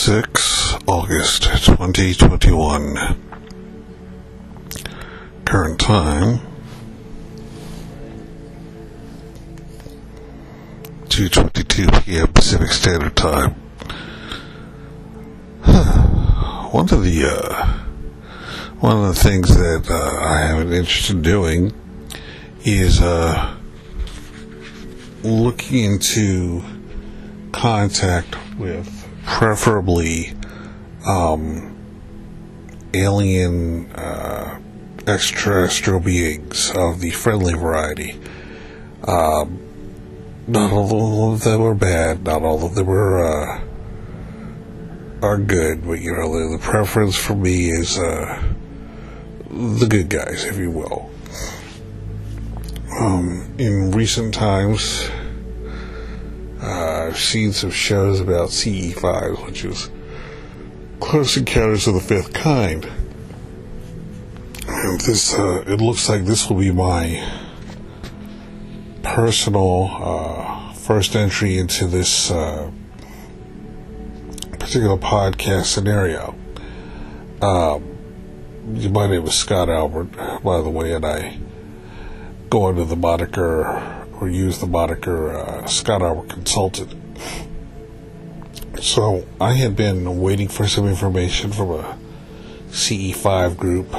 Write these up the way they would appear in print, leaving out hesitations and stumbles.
6 August 2021. Current time 2:22 p.m. Pacific Standard Time. One of the things that I have an interest in doing is looking into contact with preferably alien extraterrestrial beings of the friendly variety. Not all of them are bad, not all of them are good, but the preference for me is the good guys, if you will. In recent times, I've seen some shows about CE5, which is Close Encounters of the Fifth Kind. And this, it looks like this will be my personal first entry into this particular podcast scenario. My name is Scott Albert, by the way, and I go under the moniker, or use the moniker, Scott Albert Consultant. So I had been waiting for some information from a CE5 group.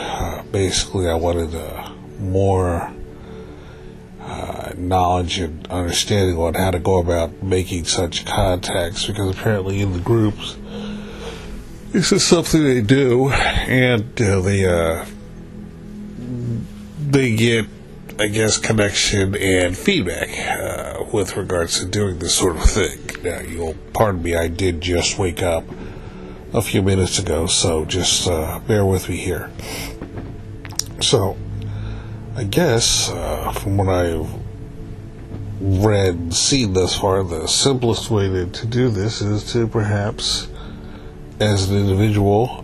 Basically, I wanted more knowledge and understanding on how to go about making such contacts, because apparently in the groups, this is something they do, and they get, I guess, connection and feedback with regards to doing this sort of thing. Now, you'll pardon me, I did just wake up a few minutes ago, so just bear with me here. So, I guess, from what I've read and seen thus far, the simplest way to do this is to perhaps, as an individual,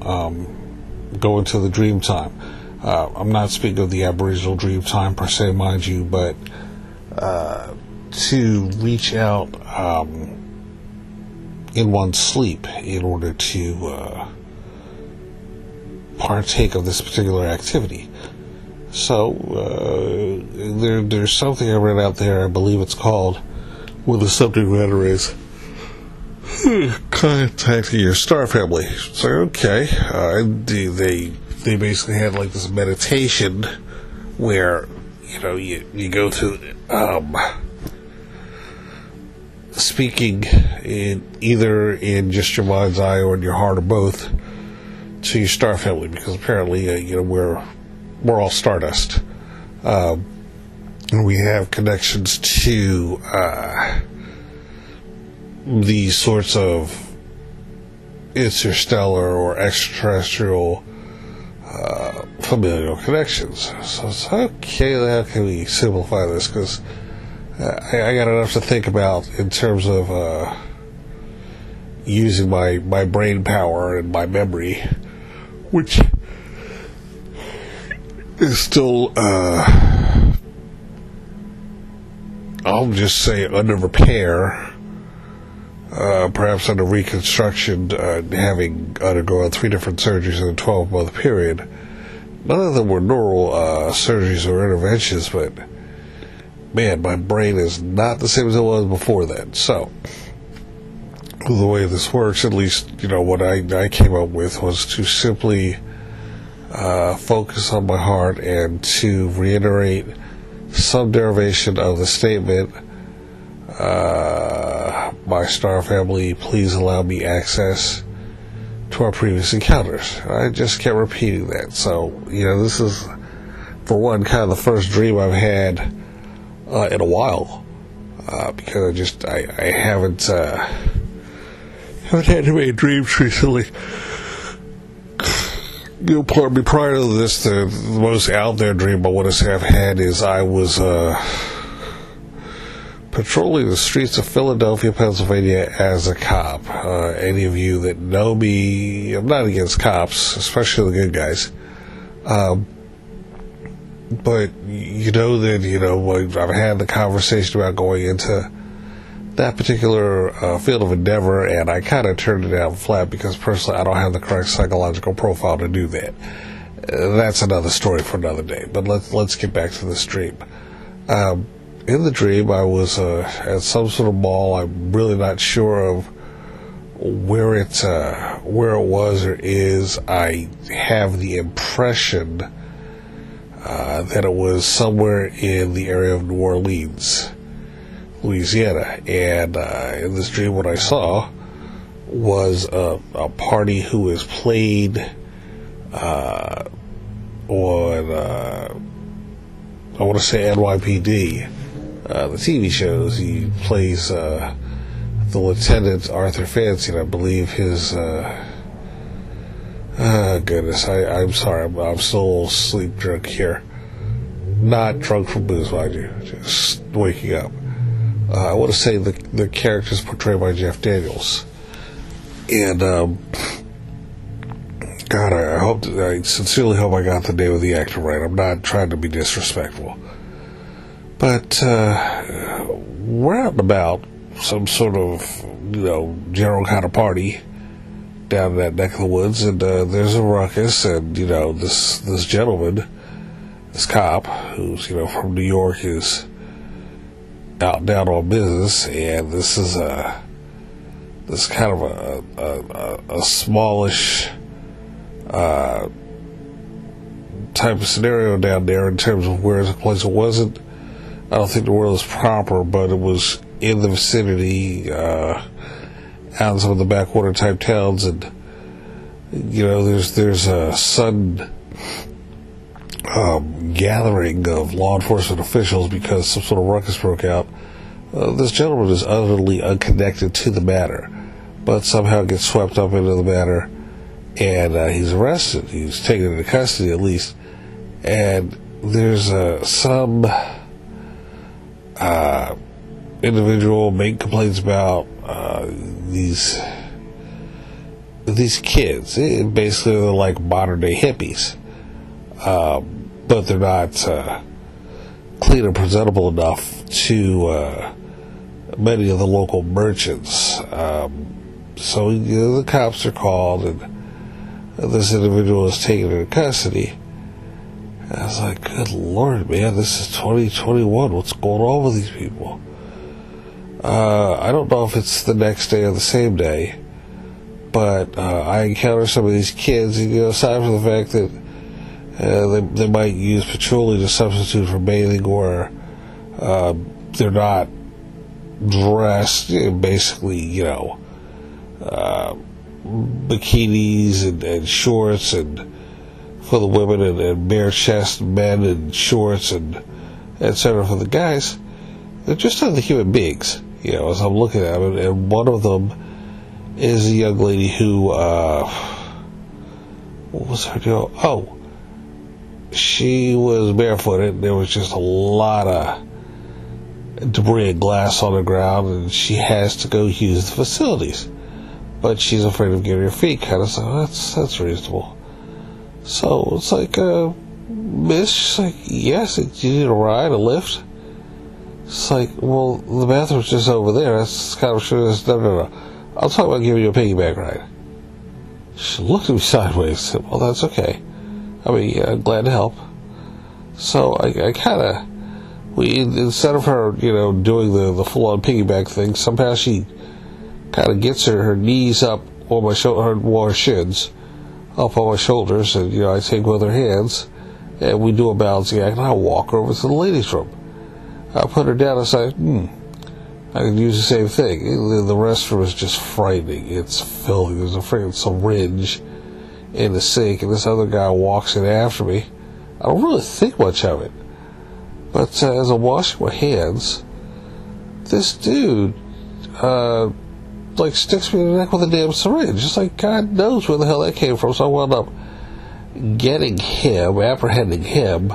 go into the dream time. I'm not speaking of the Aboriginal dream time per se, mind you, but to reach out in one's sleep in order to partake of this particular activity. So there's something I read out there, I believe it's called, well, the subject matter is contacting your star family. So okay, they basically had like this meditation where you go to speaking either in just your mind's eye or in your heart or both to your star family, because apparently we're all stardust, and we have connections to these sorts of interstellar or extraterrestrial familial connections. So it's okay, how can we simplify this? Because I got enough to think about in terms of using my brain power and my memory, which is still, I'll just say, under repair. Perhaps under reconstruction, having undergone 3 different surgeries in a 12-month period. None of them were neural surgeries or interventions, but man, my brain is not the same as it was before then. So, the way this works, at least, what I came up with was to simply focus on my heart and to reiterate some derivation of the statement, my star family, please allow me access to our previous encounters. I just kept repeating that. So, this is, for one, kind of the first dream I've had in a while, because I haven't had too many dreams recently. Pardon me, prior to this, the most out there dream I want to say I've had is I was patrolling the streets of Philadelphia, Pennsylvania as a cop. Any of you that know me, I'm not against cops, especially the good guys. But I've had the conversation about going into that particular field of endeavor, and I kind of turned it down flat because personally I don't have the correct psychological profile to do that. That's another story for another day. But let's get back to this dream. In the dream, I was at some sort of mall. I'm really not sure of where it was or is. I have the impression that it was somewhere in the area of New Orleans, Louisiana. And in this dream, what I saw was a party who was played on, I want to say NYPD, the TV shows. He plays the Lieutenant Arthur Fancy, and I believe his, goodness, I'm sorry, I'm still a little sleep drunk here. Not drunk from booze, mind you, just waking up. I want to say the character's portrayed by Jeff Daniels. And, God, I sincerely hope I got the name of the actor right. I'm not trying to be disrespectful. But, we're out and about, some sort of, general kind of party down in that neck of the woods, and there's a ruckus, and, this gentleman, this cop, who's, from New York, is out and down on business, and this is this kind of a smallish type of scenario down there in terms of where the place. It wasn't, I don't think the word is proper, but it was in the vicinity, out in some of the backwater type towns, and there's a sudden gathering of law enforcement officials because some sort of ruckus broke out. This gentleman is utterly unconnected to the matter, but somehow gets swept up into the matter, and he's arrested. He's taken into custody, at least. And there's some individual making complaints about these kids. Basically, they're like modern day hippies, but they're not clean and presentable enough to many of the local merchants. So the cops are called, and this individual is taken into custody. And I was like, good Lord, man, this is 2021. What's going on with these people? I don't know if it's the next day or the same day, but I encounter some of these kids, and, aside from the fact that they might use patchouli to substitute for bathing, or they're not dressed, basically, bikinis and shorts, and for the women, and bare chest men, and shorts, and etc. for the guys. They're just other human beings, as I'm looking at them. And one of them is a young lady who, what was her deal? Oh, she was barefooted. There was just a lot of debris and glass on the ground, and she has to go use the facilities, but she's afraid of getting her feet cut. I was like, that's reasonable. So it's like, miss, she's like, yes, you need a ride, a lift? It's like, well, the bathroom's just over there. That's kind of sure. No. I'll talk about giving you a piggyback ride. She looked at me sideways and said, well, that's okay. I mean, glad to help. So I kind of, instead of her, doing the full-on piggyback thing, somehow she kind of gets her knees up on my shoulder, her shins up on my shoulders, and, I take with her hands, and we do a balancing act, and I walk her over to the ladies' room. I put her down and say, I can use the same thing. The restroom is just frightening. It's filthy. There's a freaking syringe in the sink, and this other guy walks in after me. I don't really think much of it. But as I'm washing my hands, this dude, sticks me in the neck with a damn syringe. Just like God knows where the hell that came from. So I wound up getting him, apprehending him,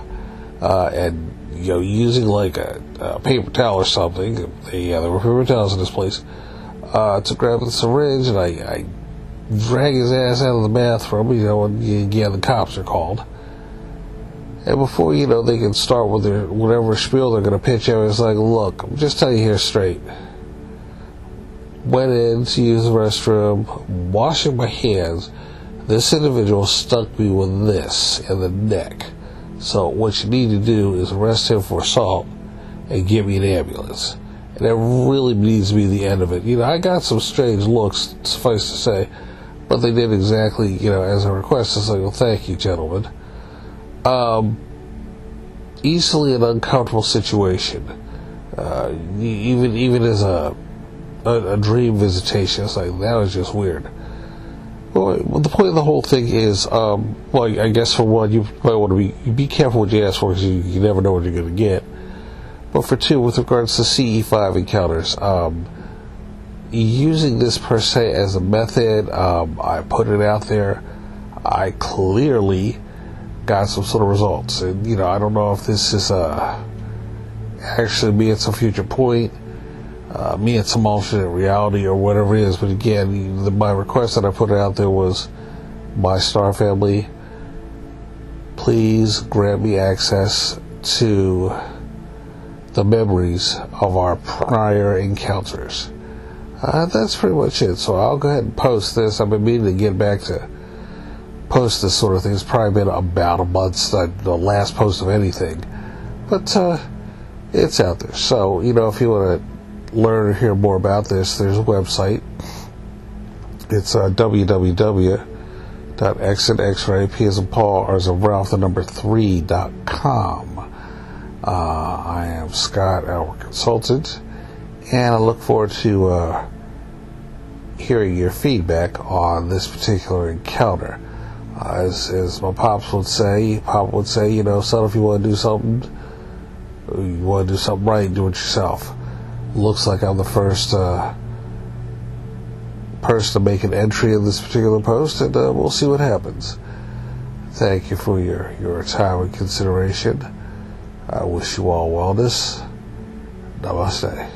and, using like a paper towel or something. There were paper towels in this place, to grab the syringe, and I drag his ass out of the bathroom, and the cops are called. And before, they can start with whatever spiel they're going to pitch out, it's like, look, I'm just telling you here straight. went in to use the restroom, washing my hands. This individual stuck me with this in the neck. So what you need to do is arrest him for assault and give me an ambulance. And that really needs to be the end of it. I got some strange looks, suffice to say, but they did exactly, as I requested. So, well, thank you, gentlemen. Easily an uncomfortable situation. Even as a dream visitation, it's like, that was just weird. Well, the point of the whole thing is, I guess for one, you might want to be careful what you ask for, because you never know what you're going to get. But for two, with regards to CE5 encounters, using this per se as a method, I put it out there. I clearly got some sort of results, and I don't know if this is actually me at some future point, me at some alternate reality, or whatever it is. But again, my request that I put out there was, my star family, please grant me access to the memories of our prior encounters. That's pretty much it. So I'll go ahead and post this. I've been meaning to get back to post this sort of thing. It's probably been about a month since the last post of anything, but it's out there. So if you want to learn or hear more about this, there's a website. It's www.exitxray, P as in Paul, R as in Ralph, the number 3.com. I am Scott, our consultant, and I look forward to hearing your feedback on this particular encounter. As my pops would say, son, if you want to do something right, do it yourself. Looks like I'm the first person to make an entry in this particular post, and we'll see what happens. Thank you for your time and consideration. I wish you all wellness. Namaste.